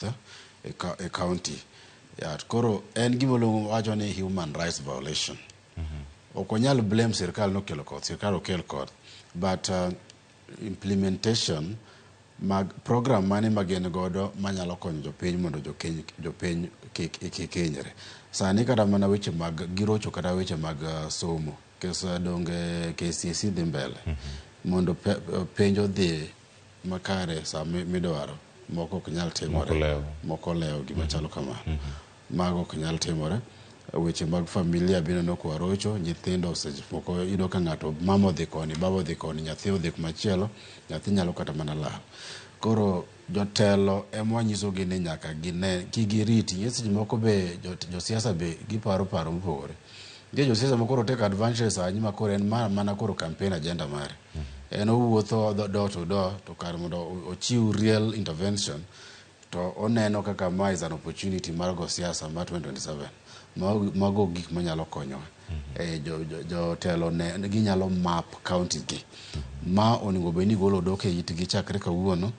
e county. Koro en gima luongo wacho ni human rights violation. Ok onyal blame sirkal nokelo koth, sirkal okel koth, but implementation mag program mane magen godo manyalo konyo jopiny mondo jopiny kik hinyre. Sani kata mana weche mag girocho kata weche mag somo kesa donge KCSE dhi mbele mondo penjo dhi makare sa midwaro moko ok nyal timore, moko lewo gima chalo kamano. Mago ok nyal timore. Weche mag familia bino nokwa rocho, nyithindo seche moko yudo ka ng'ato mama odhi koni, baba odhi koni, nyathi odhi machielo, nyathi nyalo kata mana lal. Koro jotelo ema nyisogi ni nyaka gine kigiriti. Seche moko be josiasa be giparo mopogore. Josiasa moko take advantage sanyi makoro en mana koro campaign agenda mare. En owuotho door to door to kar mondo ochiw real intervention to oneno kaka ma is an opportunity mar go siasa mar 2027. Mago gik manyalo konyo. Jotelo ne ginyalo map counties gi. Ma onego beni golo dok e itgi chakre kawuono.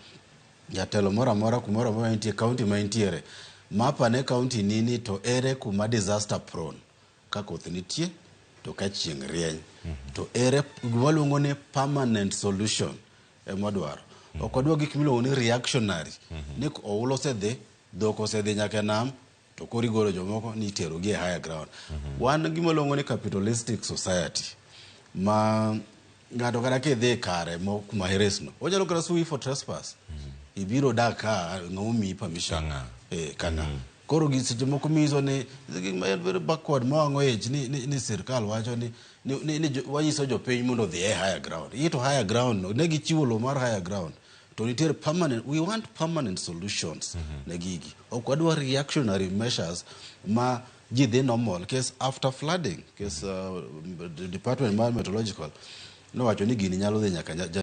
Jatelo moro amora kumoro amora nitie county ma intiere. Mapa ne county nini to ere kuma disaster prone. Ka koth nitie to ka chieng' rieny. To ere waluongo ni permanent solution ema dwaro. Ok odwa gik miluongo ni reactionary. Ni oula osedhi, dhok osedhi nyaka nam to koro igolo jomoko ni iterogi e higher ground. Wan gima luongo ni capitalistic society ma ng'ato kata kidhi kare kuma heresno onyalo kata sui for trespass. Ibiro dak ka ng'omi permission kana. Koro seche moko miso ni very backward moang'o age ni sirkal wacho ni wanyiso jopiny mondo dhi e higher ground. Ito higher ground no ne gichiwo lo mar higher ground. To nitiere permanent, we want permanent solutions ne gigi. Ok wadwa reactionary measures ma ji dhi normal. Case after flooding, case Department of Meteorological no wacho ni gini nyalo dhi nyaka